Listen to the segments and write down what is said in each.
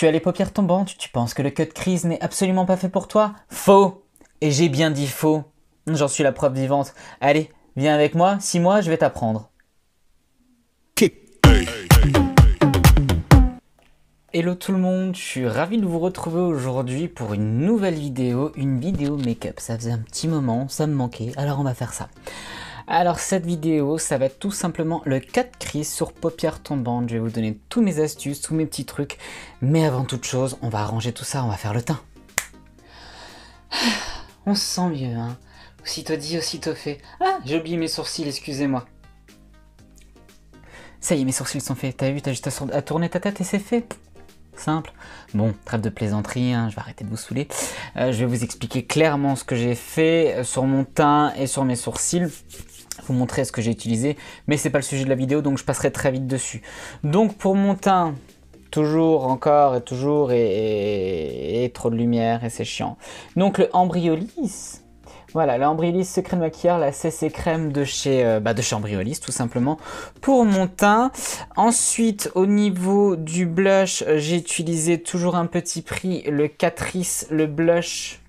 Tu as les paupières tombantes, tu penses que le cut crease n'est absolument pas fait pour toi? Faux! Et j'ai bien dit faux. J'en suis la preuve vivante. Allez, viens avec moi, 6 mois, je vais t'apprendre. Hello tout le monde, je suis ravi de vous retrouver aujourd'hui pour une nouvelle vidéo, une vidéo make-up. Ça faisait un petit moment, ça me manquait, alors on va faire ça. Alors cette vidéo, ça va être tout simplement le cut crease sur paupières tombantes. Je vais vous donner tous mes astuces, tous mes petits trucs. Mais avant toute chose, on va arranger tout ça, on va faire le teint. On se sent mieux, hein. Aussitôt dit, aussitôt fait. Ah, j'ai oublié mes sourcils, excusez-moi. Ça y est, mes sourcils sont faits. T'as vu, t'as juste à tourner ta tête et c'est fait. Simple. Bon, trêve de plaisanterie, hein, je vais arrêter de vous saouler. Je vais vous expliquer clairement ce que j'ai fait sur mon teint et sur mes sourcils. Vous montrer ce que j'ai utilisé, mais c'est pas le sujet de la vidéo, donc je passerai très vite dessus. Donc pour mon teint, toujours, encore et toujours, et trop de lumière, et c'est chiant. Donc le Ambriolis. Voilà, le Ambriolis Secret de Maquillage, la CC crème de chez Ambriolis, tout simplement, pour mon teint. Ensuite, au niveau du blush, j'ai utilisé toujours un petit prix, le Catrice, le Blush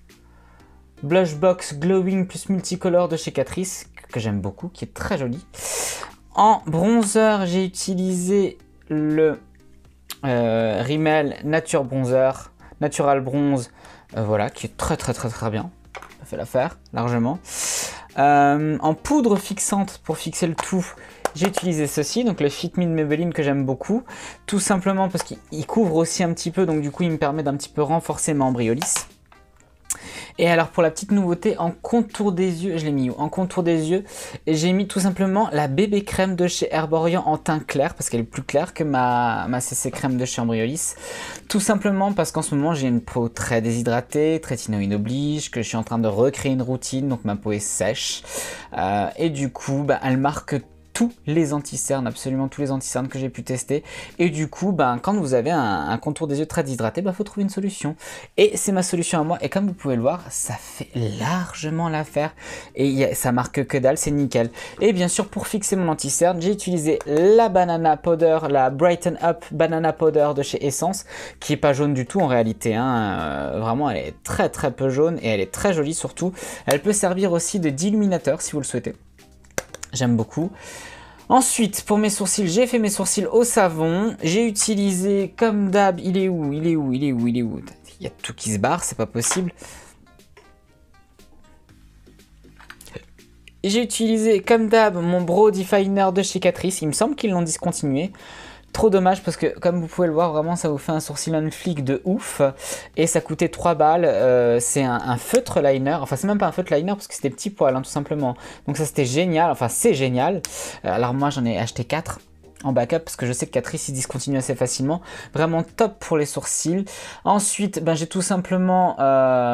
Box Glowing plus Multicolor de chez Catrice, que j'aime beaucoup, qui est très joli. En bronzer, j'ai utilisé le Rimmel Nature Bronzer, Natural Bronze, voilà, qui est très bien. Ça fait l'affaire, largement. En poudre fixante, pour fixer le tout, j'ai utilisé ceci, donc le Fit Me de Maybelline que j'aime beaucoup. Tout simplement parce qu'il couvre aussi un petit peu, donc du coup il me permet d'un petit peu renforcer ma Ambriolis. Et alors pour la petite nouveauté, en contour des yeux, je l'ai mis où? En contour des yeux, j'ai mis tout simplement la bébé crème de chez Herborian en teint clair, parce qu'elle est plus claire que ma CC crème de chez Ambriolis. Tout simplement parce qu'en ce moment j'ai une peau très déshydratée, trétinoïde oblige, que je suis en train de recréer une routine, donc ma peau est sèche. Et du coup, elle marque tous les anti-cernes, absolument tous les anti-cernes que j'ai pu tester. Et du coup, quand vous avez un contour des yeux très déshydraté, faut trouver une solution. Et c'est ma solution à moi. Et comme vous pouvez le voir, ça fait largement l'affaire. Et ça marque que dalle, c'est nickel. Et bien sûr, pour fixer mon anti-cerne, j'ai utilisé la Banana Powder, la Brighten Up Banana Powder de chez Essence, qui est pas jaune du tout en réalité. Vraiment, elle est très peu jaune et elle est très jolie surtout. Elle peut servir aussi de d'illuminateur si vous le souhaitez. J'aime beaucoup. Ensuite, pour mes sourcils, j'ai fait mes sourcils au savon. J'ai utilisé, comme d'hab, il est où? Il y a tout qui se barre, c'est pas possible. J'ai utilisé, comme d'hab, mon Brow Definer de chez Catrice. Il me semble qu'ils l'ont discontinué. Trop dommage parce que, comme vous pouvez le voir, vraiment ça vous fait un sourcil on flic de ouf. Et ça coûtait 3 balles. C'est un feutre liner. Enfin, c'est même pas un feutre liner parce que c'était petit poil, tout simplement. Donc ça, c'était génial. Enfin, c'est génial. Alors moi, j'en ai acheté 4 en backup parce que je sais que Catrice, il discontinue assez facilement. Vraiment top pour les sourcils. Ensuite, j'ai tout simplement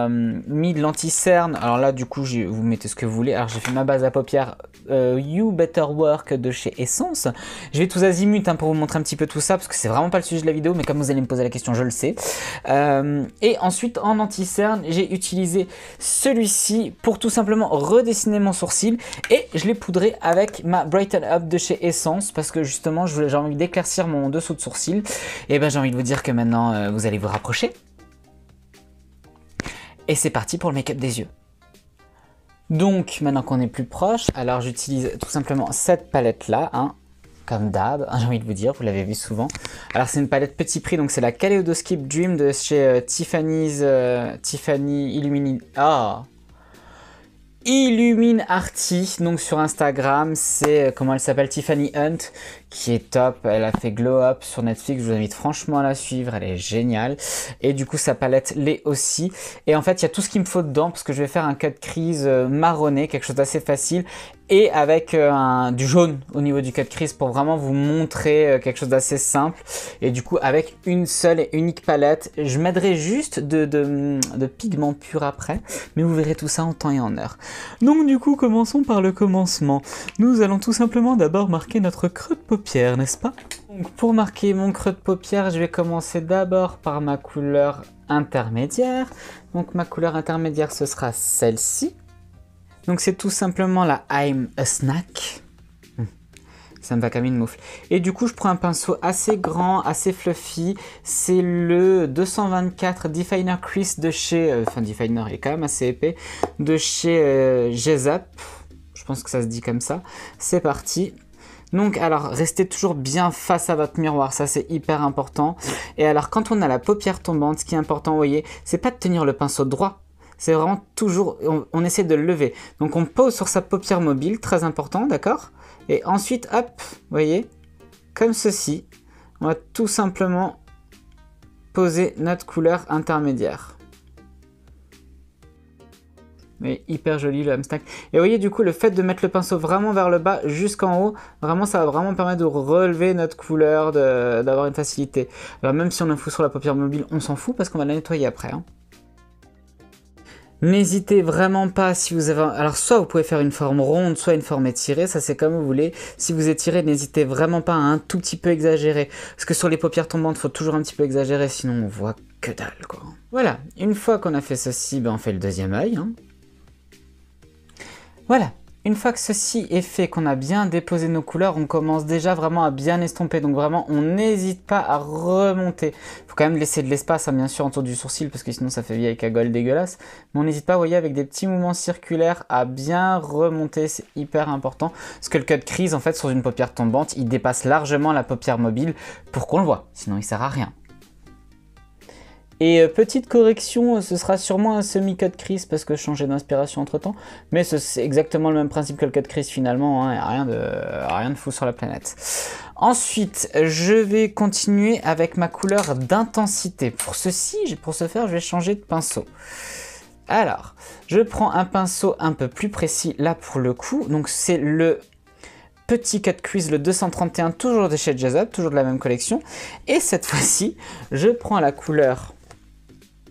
mis de l'anti-cerne. Alors là, du coup, vous mettez ce que vous voulez. Alors j'ai fait ma base à paupières You Better Work de chez Essence. Je vais tous azimuts pour vous montrer un petit peu tout ça parce que c'est vraiment pas le sujet de la vidéo, mais comme vous allez me poser la question, je le sais. Et ensuite, en anti-cerne, j'ai utilisé celui-ci pour tout simplement redessiner mon sourcil et je l'ai poudré avec ma Brighten Up de chez Essence parce que justement, j'ai envie d'éclaircir mon dessous de sourcil. Et j'ai envie de vous dire que maintenant, vous allez vous rapprocher. Et c'est parti pour le make-up des yeux. Donc, maintenant qu'on est plus proche, alors j'utilise tout simplement cette palette-là, comme d'hab, j'ai envie de vous dire, vous l'avez vu souvent. Alors c'est une palette petit prix, donc c'est la Kaleidoscope Dream de chez Tiffany Illumine Arty, donc sur Instagram, c'est, comment elle s'appelle, Tiffany Hunt, qui est top. Elle a fait Glow Up sur Netflix, je vous invite franchement à la suivre, elle est géniale. Et du coup sa palette l'est aussi. Et en fait il y a tout ce qu'il me faut dedans, parce que je vais faire un cut crease marronné, quelque chose d'assez facile, et avec du jaune au niveau du cut crease pour vraiment vous montrer quelque chose d'assez simple. Et du coup avec une seule et unique palette, je m'aiderai juste de pigments purs après, mais vous verrez tout ça en temps et en heure. Donc du coup commençons par le commencement. Nous allons tout simplement d'abord marquer notre creux de paupière, n'est-ce pas? Donc pour marquer mon creux de paupière, je vais commencer d'abord par ma couleur intermédiaire. Donc ma couleur intermédiaire, ce sera celle-ci. Donc c'est tout simplement la I'm a Snack. Ça me va comme une moufle. Et du coup, je prends un pinceau assez grand, assez fluffy. C'est le 224 Definer Crease de chez... Enfin, Definer, il est quand même assez épais. De chez Gezap. Je pense que ça se dit comme ça. C'est parti. Donc, alors, restez toujours bien face à votre miroir. Ça, c'est hyper important. Et alors, quand on a la paupière tombante, ce qui est important, vous voyez, c'est pas de tenir le pinceau droit. C'est vraiment toujours... On essaie de le lever. Donc, on pose sur sa paupière mobile. Très important, d'accord ? Et ensuite, hop, vous voyez, comme ceci, on va tout simplement poser notre couleur intermédiaire. Mais hyper joli le hamstack. Et vous voyez du coup le fait de mettre le pinceau vraiment vers le bas jusqu'en haut, vraiment ça va vraiment permettre de relever notre couleur, d'avoir une facilité. Alors même si on en fout sur la paupière mobile, on s'en fout parce qu'on va la nettoyer après. Hein. N'hésitez vraiment pas si vous avez... Alors soit vous pouvez faire une forme ronde, soit une forme étirée, ça c'est comme vous voulez. Si vous étirez, n'hésitez vraiment pas à un tout petit peu exagérer. Parce que sur les paupières tombantes, il faut toujours un petit peu exagérer, sinon on voit que dalle quoi. Voilà, une fois qu'on a fait ceci, ben on fait le deuxième œil. Hein. Voilà, une fois que ceci est fait, qu'on a bien déposé nos couleurs, on commence déjà vraiment à bien estomper. Donc vraiment, on n'hésite pas à remonter. Il faut quand même laisser de l'espace, hein, bien sûr, autour du sourcil, parce que sinon ça fait vieille cagole dégueulasse. Mais on n'hésite pas, vous voyez, avec des petits mouvements circulaires, à bien remonter. C'est hyper important. Parce que le cut crease, en fait, sur une paupière tombante, il dépasse largement la paupière mobile pour qu'on le voit. Sinon, il sert à rien. Et petite correction, ce sera sûrement un semi-cut crease parce que je changeais d'inspiration entre temps. Mais c'est exactement le même principe que le cut crease finalement, hein, rien de fou sur la planète. Ensuite, je vais continuer avec ma couleur d'intensité. Pour ce faire, je vais changer de pinceau. Alors, je prends un pinceau un peu plus précis là pour le coup. Donc c'est le petit cut crease, le 231, toujours de chez Gezap, toujours de la même collection. Et cette fois-ci, je prends la couleur...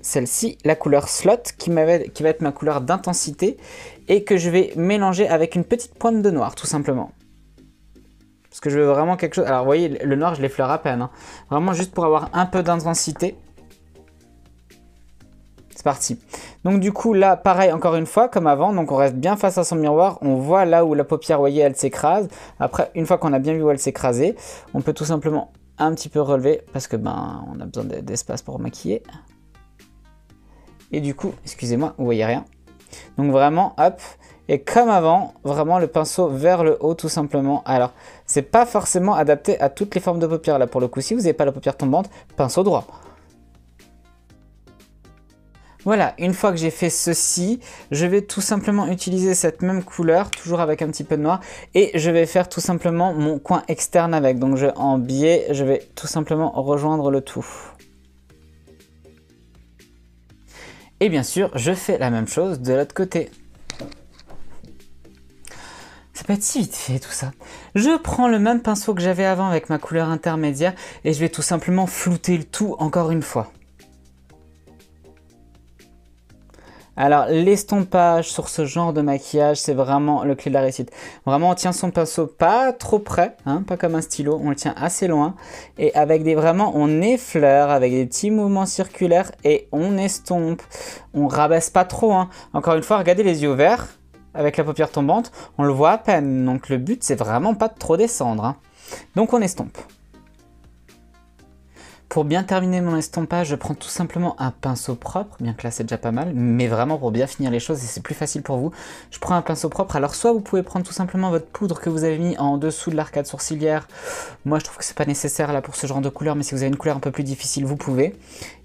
celle-ci, la couleur slot, qui va être ma couleur d'intensité et que je vais mélanger avec une petite pointe de noir, tout simplement. Parce que je veux vraiment quelque chose... Alors, vous voyez, le noir, je l'effleure à peine. Hein. Vraiment juste pour avoir un peu d'intensité. C'est parti. Donc, du coup, là, pareil, encore une fois, comme avant. Donc, on reste bien face à son miroir. On voit là où la paupière, vous voyez, elle s'écrase. Après, une fois qu'on a bien vu où elle s'écrasait, on peut tout simplement un petit peu relever parce que, ben, on a besoin d'espace pour maquiller. Et du coup, excusez-moi, vous voyez rien. Donc vraiment, hop. Et comme avant, vraiment le pinceau vers le haut tout simplement. Alors, c'est pas forcément adapté à toutes les formes de paupières. Là, pour le coup, si vous n'avez pas la paupière tombante, pinceau droit. Voilà, une fois que j'ai fait ceci, je vais tout simplement utiliser cette même couleur, toujours avec un petit peu de noir. Et je vais faire tout simplement mon coin externe avec. Donc, en biais, je vais tout simplement rejoindre le tout. Et bien sûr, je fais la même chose de l'autre côté. Ça peut être si vite fait tout ça. Je prends le même pinceau que j'avais avant avec ma couleur intermédiaire et je vais tout simplement flouter le tout encore une fois. Alors, l'estompage sur ce genre de maquillage, c'est vraiment le clé de la réussite. Vraiment, on tient son pinceau pas trop près, hein, pas comme un stylo, on le tient assez loin. Et avec vraiment, on effleure avec des petits mouvements circulaires et on estompe. On rabaisse pas trop, hein. Encore une fois, regardez les yeux ouverts, avec la paupière tombante, on le voit à peine. Donc le but, c'est vraiment pas de trop descendre, hein. Donc on estompe. Pour bien terminer mon estompage, je prends tout simplement un pinceau propre, bien que là c'est déjà pas mal, mais vraiment pour bien finir les choses et c'est plus facile pour vous, je prends un pinceau propre. Alors soit vous pouvez prendre tout simplement votre poudre que vous avez mis en dessous de l'arcade sourcilière. Moi je trouve que c'est pas nécessaire là pour ce genre de couleur, mais si vous avez une couleur un peu plus difficile, vous pouvez.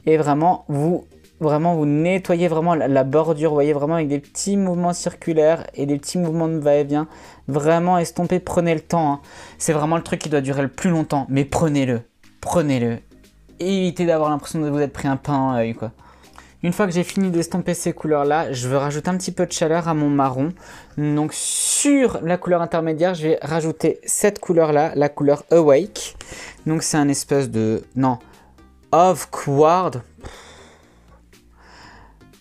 Et vraiment vous nettoyez vraiment la bordure, vous voyez, vraiment avec des petits mouvements circulaires et des petits mouvements de va-et-vient. Vraiment estomper, prenez le temps, hein. C'est vraiment le truc qui doit durer le plus longtemps, mais prenez-le, prenez-le. Évitez d'avoir l'impression de vous être pris un pain à l'œil, quoi. Une fois que j'ai fini d'estomper ces couleurs-là, je veux rajouter un petit peu de chaleur à mon marron. Donc sur la couleur intermédiaire, je vais rajouter cette couleur-là, la couleur Awake. Donc c'est un espèce de... non, Of Quartz.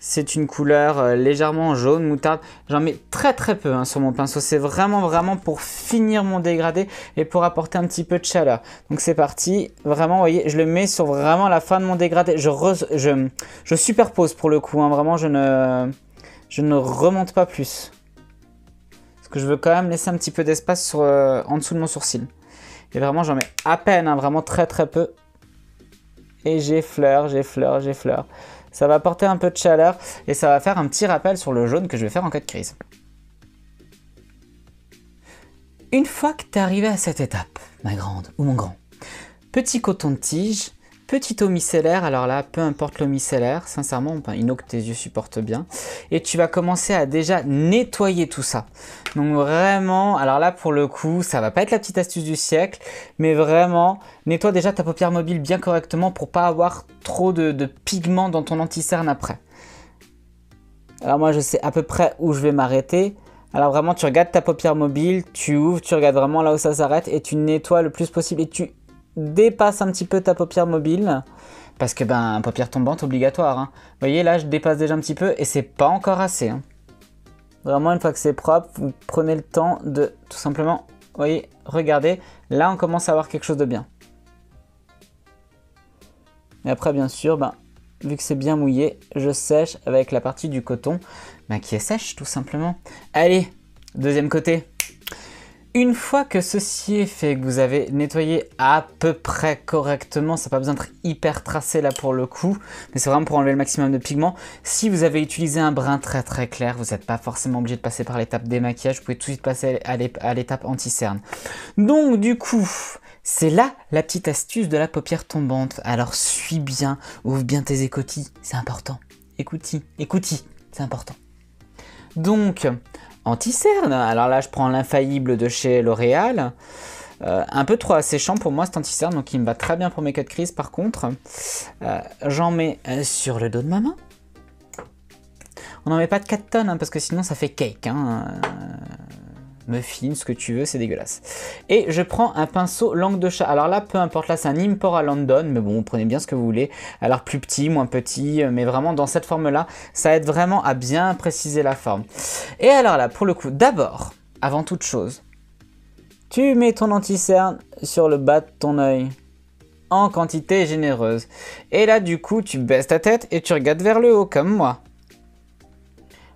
C'est une couleur légèrement jaune, moutarde. J'en mets très très peu hein, sur mon pinceau. C'est vraiment pour finir mon dégradé et pour apporter un petit peu de chaleur. Donc c'est parti. Vraiment, vous voyez, je le mets sur vraiment la fin de mon dégradé. Je superpose pour le coup. Hein. Vraiment, je ne remonte pas plus. Parce que je veux quand même laisser un petit peu d'espace en dessous de mon sourcil. Et vraiment, j'en mets à peine, hein, vraiment très très peu. Et j'effleure, j'effleure, j'effleure. Ça va apporter un peu de chaleur et ça va faire un petit rappel sur le jaune que je vais faire en cas de crise. Une fois que tu es arrivé à cette étape, ma grande ou mon grand, petit coton de tige, petit eau micellaire, alors là, peu importe l'eau micellaire, sincèrement, une eau que tes yeux supportent bien. Et tu vas commencer à déjà nettoyer tout ça. Donc vraiment, alors là, pour le coup, ça va pas être la petite astuce du siècle, mais vraiment, nettoie déjà ta paupière mobile bien correctement pour pas avoir trop de pigments dans ton anti-cerne après. Alors moi, je sais à peu près où je vais m'arrêter. Alors vraiment, tu regardes ta paupière mobile, tu ouvres, tu regardes vraiment là où ça s'arrête et tu nettoies le plus possible et tu dépasse un petit peu ta paupière mobile parce que paupière tombante obligatoire, hein. Vous voyez là je dépasse déjà un petit peu et c'est pas encore assez, hein. Vraiment une fois que c'est propre, vous prenez le temps de tout simplement, vous voyez, regardez, là on commence à avoir quelque chose de bien. Et après bien sûr, vu que c'est bien mouillé, je sèche avec la partie du coton qui est sèche tout simplement. Allez, deuxième côté. Une fois que ceci est fait, que vous avez nettoyé à peu près correctement, ça n'a pas besoin d'être hyper tracé là pour le coup, mais c'est vraiment pour enlever le maximum de pigments. Si vous avez utilisé un brun très très clair, vous n'êtes pas forcément obligé de passer par l'étape démaquillage, vous pouvez tout de suite passer à l'étape anti-cerne. Donc du coup, c'est là la petite astuce de la paupière tombante. Alors suis bien, ouvre bien tes écoutilles, c'est important. Écoutilles, c'est important. Donc, anti-cerne, alors là je prends l'infaillible de chez L'Oréal, un peu trop asséchant pour moi cet anti-cerne, donc il me va très bien pour mes cas de crise par contre. J'en mets sur le dos de ma main. On n'en met pas de 4 tonnes hein, parce que sinon ça fait cake, hein. Muffin, ce que tu veux, c'est dégueulasse. Et je prends un pinceau langue de chat. Alors là, peu importe, là c'est un import à London, mais bon, prenez bien ce que vous voulez. Alors plus petit, moins petit, mais vraiment dans cette forme-là, ça aide vraiment à bien préciser la forme. Et alors là, pour le coup, d'abord, avant toute chose, tu mets ton anti-cerne sur le bas de ton œil, en quantité généreuse. Et là, du coup, tu baisses ta tête et tu regardes vers le haut, comme moi.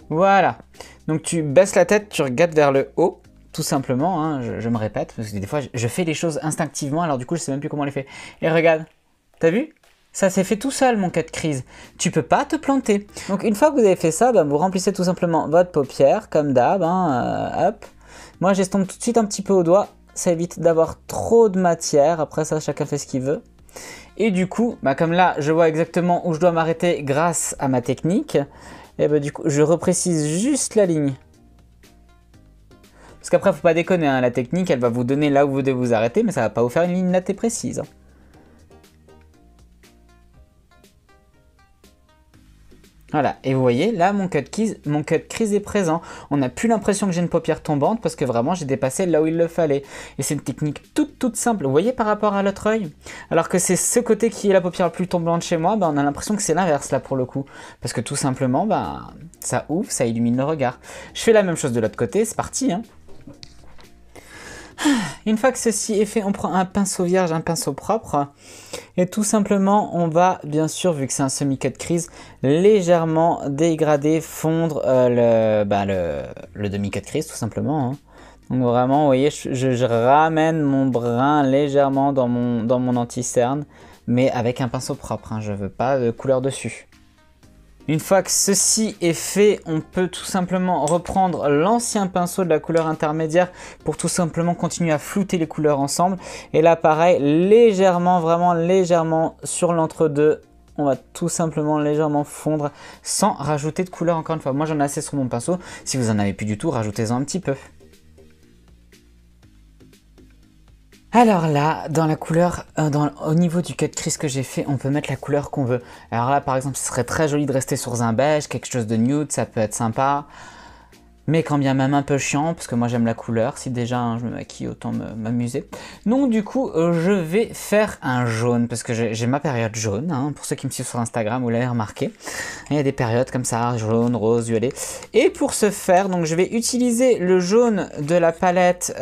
Voilà. Donc tu baisses la tête, tu regardes vers le haut, tout simplement, hein, je me répète, parce que des fois je fais les choses instinctivement, alors du coup je sais même plus comment on les fait. Et regarde, t'as vu? Ça s'est fait tout seul mon cas de crise, tu peux pas te planter. Donc une fois que vous avez fait ça, vous remplissez tout simplement votre paupière, comme d'hab, hein, hop. Moi j'estompe tout de suite un petit peu au doigt, ça évite d'avoir trop de matière, après ça chacun fait ce qu'il veut. Et du coup, comme là je vois exactement où je dois m'arrêter grâce à ma technique, et du coup, je reprécise juste la ligne. Parce qu'après, faut pas déconner, hein, la technique, elle va vous donner là où vous devez vous arrêter, mais ça va pas vous faire une ligne nette et précise. Voilà, et vous voyez, là, mon cut crease est présent. On n'a plus l'impression que j'ai une paupière tombante parce que vraiment, j'ai dépassé là où il le fallait. Et c'est une technique toute simple. Vous voyez par rapport à l'autre œil? Alors que c'est ce côté qui est la paupière la plus tombante chez moi, on a l'impression que c'est l'inverse là pour le coup. Parce que tout simplement, ça ouvre, ça illumine le regard. Je fais la même chose de l'autre côté, c'est parti, hein. Une fois que ceci est fait, on prend un pinceau vierge, un pinceau propre et tout simplement on va bien sûr, vu que c'est un semi-cut crease, légèrement dégrader, fondre le demi-cut crease tout simplement, hein. Donc vraiment, vous voyez, je ramène mon brin légèrement dans mon anti-cerne, mais avec un pinceau propre, hein, je veux pas de couleur dessus. Une fois que ceci est fait, on peut tout simplement reprendre l'ancien pinceau de la couleur intermédiaire pour tout simplement continuer à flouter les couleurs ensemble. Et là pareil, légèrement, vraiment légèrement sur l'entre-deux, on va tout simplement légèrement fondre sans rajouter de couleur encore une fois. Moi j'en ai assez sur mon pinceau, si vous en avez plus du tout, rajoutez-en un petit peu. Alors là, dans la couleur, au niveau du cut crease que j'ai fait, on peut mettre la couleur qu'on veut. Alors là, par exemple, ce serait très joli de rester sur un beige, quelque chose de nude, ça peut être sympa. Mais quand bien même un peu chiant, parce que moi j'aime la couleur, si déjà hein, je me maquille, autant m'amuser. Donc du coup, je vais faire un jaune, parce que j'ai ma période jaune, hein, pour ceux qui me suivent sur Instagram, vous l'avez remarqué. Il y a des périodes comme ça, jaune, rose, violet. Et pour ce faire, donc je vais utiliser le jaune de la palette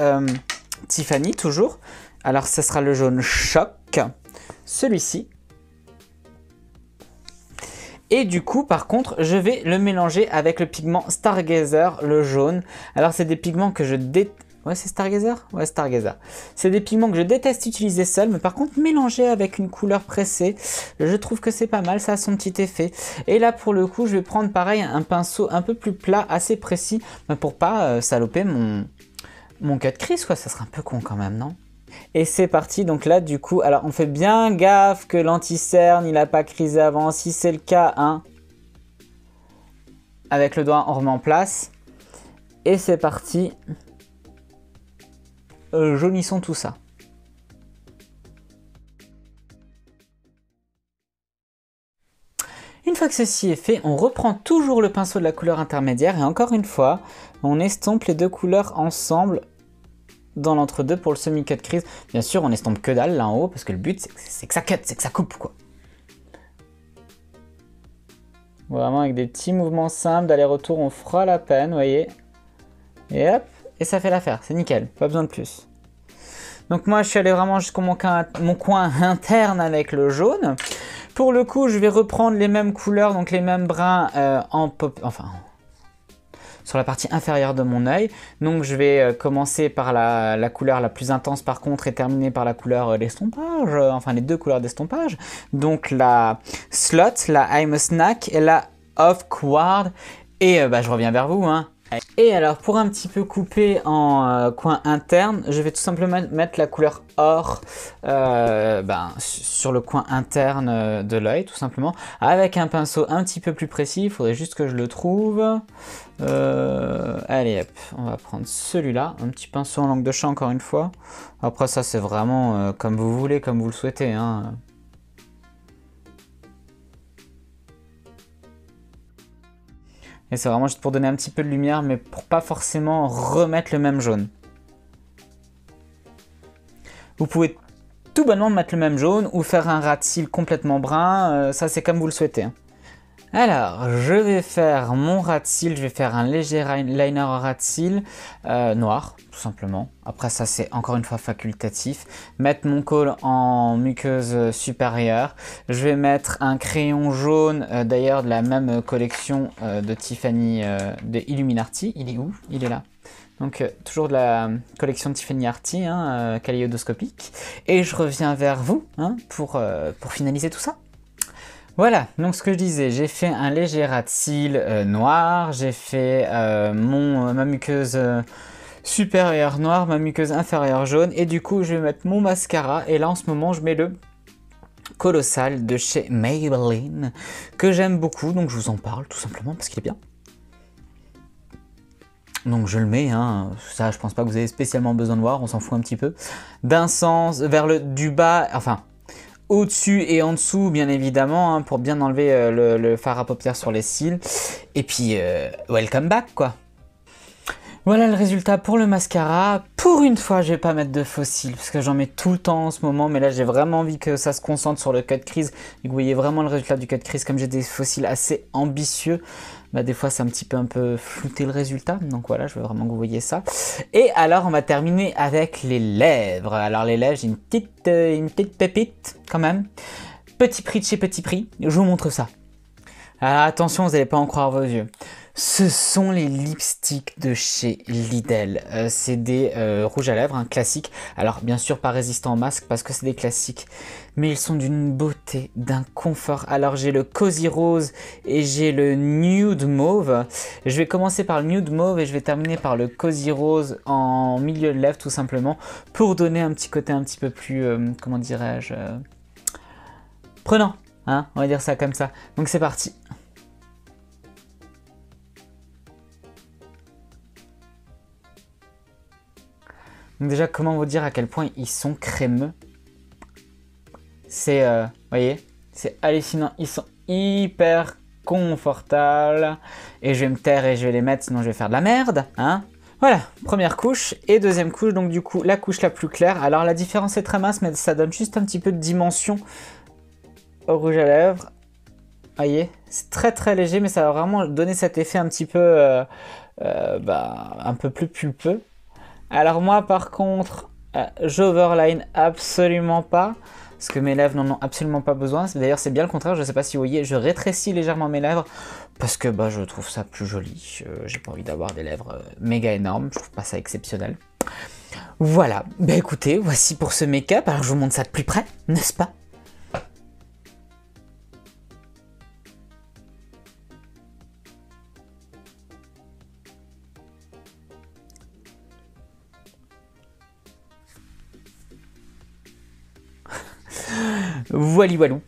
Tiffany, toujours. Alors, ce sera le jaune choc, celui-ci. Et du coup, par contre, je vais le mélanger avec le pigment Stargazer, le jaune. Alors, c'est des pigments que je déteste. Ouais, c'est Stargazer? Ouais, Stargazer. C'est des pigments que je déteste utiliser seul, mais par contre, mélangés avec une couleur pressée, je trouve que c'est pas mal, ça a son petit effet. Et là, pour le coup, je vais prendre pareil un pinceau un peu plus plat, assez précis, pour pas saloper mon cut crease, quoi. Ça serait un peu con quand même, non? Et c'est parti, donc là, du coup, alors on fait bien gaffe que l'anti-cerne, il a pas crisé avant. Si c'est le cas, hein, avec le doigt, on remet en place. Et c'est parti. Jaunissons tout ça. Une fois que ceci est fait, on reprend toujours le pinceau de la couleur intermédiaire et encore une fois, on estompe les deux couleurs ensemble dans l'entre-deux pour le semi-cut crease. Bien sûr, on estompe que dalle là en haut parce que le but c'est que ça cut, c'est que ça coupe quoi. Vraiment avec des petits mouvements simples d'aller-retour, on fera la peine, vous voyez. Et hop, et ça fait l'affaire, c'est nickel, pas besoin de plus. Donc moi je suis allé vraiment jusqu'au mon coin interne avec le jaune. Pour le coup, je vais reprendre les mêmes couleurs, donc les mêmes brins sur la partie inférieure de mon œil. Donc je vais commencer par la couleur la plus intense par contre et terminer par la couleur d'estompage, enfin les deux couleurs d'estompage. Donc la Slot, la I'm a Snack et la Off Quad. Et je reviens vers vous, hein. Et alors pour un petit peu couper en coin interne, je vais tout simplement mettre la couleur or sur le coin interne de l'œil tout simplement, avec un pinceau un petit peu plus précis. Il faudrait juste que je le trouve. Allez hop, on va prendre celui-là, un petit pinceau en langue de chat encore une fois. Après ça c'est vraiment comme vous voulez, comme vous le souhaitez, hein. Et c'est vraiment juste pour donner un petit peu de lumière, mais pour pas forcément remettre le même jaune. Vous pouvez tout bonnement mettre le même jaune ou faire un ras de cils complètement brun, ça c'est comme vous le souhaitez, hein. Alors, je vais faire mon ras de cils, je vais faire un léger liner ras de cils noir, tout simplement. Après ça, c'est encore une fois facultatif. Mettre mon col en muqueuse supérieure. Je vais mettre un crayon jaune, d'ailleurs de la même collection de Tiffany, de Illuminati. Il est où? Il est là. Donc toujours de la collection de Tiffany Arty, hein, kaléidoscopique. Et je reviens vers vous, hein, pour finaliser tout ça. Voilà, donc ce que je disais, j'ai fait un léger ras de cils noir, j'ai fait ma muqueuse supérieure noire, ma muqueuse inférieure jaune, et du coup je vais mettre mon mascara, et là en ce moment je mets le Colossal de chez Maybelline, que j'aime beaucoup, donc je vous en parle tout simplement parce qu'il est bien. Donc je le mets, hein, ça je pense pas que vous avez spécialement besoin de voir, on s'en fout un petit peu. D'un sens vers du bas, enfin au-dessus et en dessous bien évidemment, hein, pour bien enlever le fard à paupières sur les cils. Et puis welcome back quoi. Voilà le résultat pour le mascara. Pour une fois, je vais pas mettre de faux cils parce que j'en mets tout le temps en ce moment, mais là j'ai vraiment envie que ça se concentre sur le cut crease et que vous voyez vraiment le résultat du cut crease. Comme j'ai des faux cils assez ambitieux, des fois c'est un peu flouté le résultat, donc voilà, je veux vraiment que vous voyez ça. Et alors on va terminer avec les lèvres. Alors les lèvres, j'ai une petite pépite quand même. Petit prix de chez Petit Prix, je vous montre ça. Alors attention, vous n'allez pas en croire vos yeux. Ce sont les lipsticks de chez Lidl. C'est des rouges à lèvres, classiques. Alors bien sûr pas résistants au masque parce que c'est des classiques. Mais ils sont d'une beauté, d'un confort. Alors j'ai le Cozy Rose et j'ai le Nude Mauve. Je vais commencer par le Nude Mauve et je vais terminer par le Cozy Rose en milieu de lèvres tout simplement. Pour donner un petit côté un petit peu plus, comment dirais-je, prenant. Hein, on va dire ça comme ça. Donc c'est parti. Donc déjà, comment vous dire à quel point ils sont crémeux? C'est, vous voyez, c'est hallucinant. Ils sont hyper confortables. Et je vais me taire et je vais les mettre, sinon je vais faire de la merde, hein. Voilà, première couche et deuxième couche. Donc du coup, la couche la plus claire. Alors la différence est très mince, mais ça donne juste un petit peu de dimension au rouge à lèvres. Vous voyez, c'est très très léger, mais ça va vraiment donner cet effet un petit peu, un peu plus pulpeux. Alors moi par contre, j'overline absolument pas. parce que mes lèvres n'en ont absolument pas besoin. D'ailleurs, c'est bien le contraire, je ne sais pas si vous voyez, je rétrécis légèrement mes lèvres parce que bah, je trouve ça plus joli. J'ai pas envie d'avoir des lèvres méga énormes, je trouve pas ça exceptionnel. Voilà, bah écoutez, voici pour ce make-up. Alors je vous montre ça de plus près, n'est-ce pas? Voili voilou.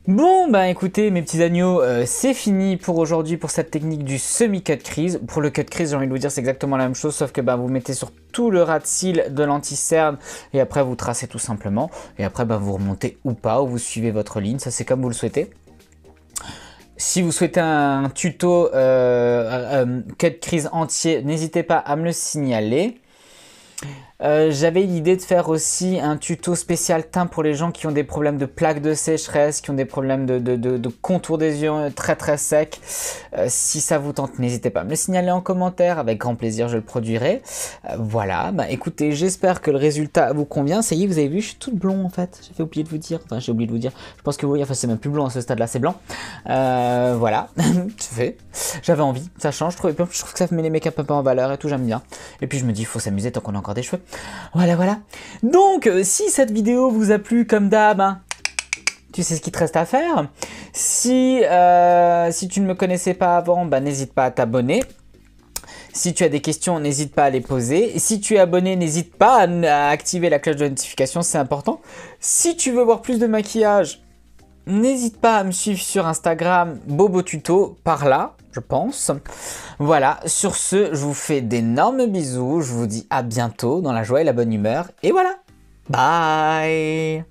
Bon bah écoutez mes petits agneaux, c'est fini pour aujourd'hui pour cette technique du semi-cut crease. Pour le cut crease, j'ai envie de vous dire c'est exactement la même chose, sauf que bah, vous mettez sur tout le ras de cils de l'anti-cerne et après vous tracez tout simplement. Et après bah, vous remontez ou pas, ou vous suivez votre ligne, ça c'est comme vous le souhaitez. Si vous souhaitez un tuto cut crease entier, n'hésitez pas à me le signaler. J'avais l'idée de faire aussi un tuto spécial teint pour les gens qui ont des problèmes de plaques de sécheresse, qui ont des problèmes de contour des yeux très secs. Si ça vous tente, n'hésitez pas à me le signaler en commentaire, avec grand plaisir je le produirai. Voilà, bah écoutez, j'espère que le résultat vous convient. Ça y est, vous avez vu, je suis toute blonde en fait, j'ai oublié de vous dire, enfin j'ai oublié de vous dire, je pense que vous voyez, enfin c'est même plus blond à ce stade là, c'est blanc. Voilà, c'est fait, j'avais envie, ça change, je trouve que ça met les make-up un peu en valeur et tout, j'aime bien. Et puis je me dis, il faut s'amuser tant qu'on a encore des cheveux. Voilà. Donc, si cette vidéo vous a plu, comme d'hab, hein, tu sais ce qu'il te reste à faire. Si tu ne me connaissais pas avant, bah, n'hésite pas à t'abonner. Si tu as des questions, n'hésite pas à les poser. Et si tu es abonné, n'hésite pas à activer la cloche de notification, c'est important. Si tu veux voir plus de maquillage, n'hésite pas à me suivre sur Instagram, Bobo Tuto, par là, je pense. Voilà, sur ce, je vous fais d'énormes bisous. Je vous dis à bientôt dans la joie et la bonne humeur. Et voilà, bye!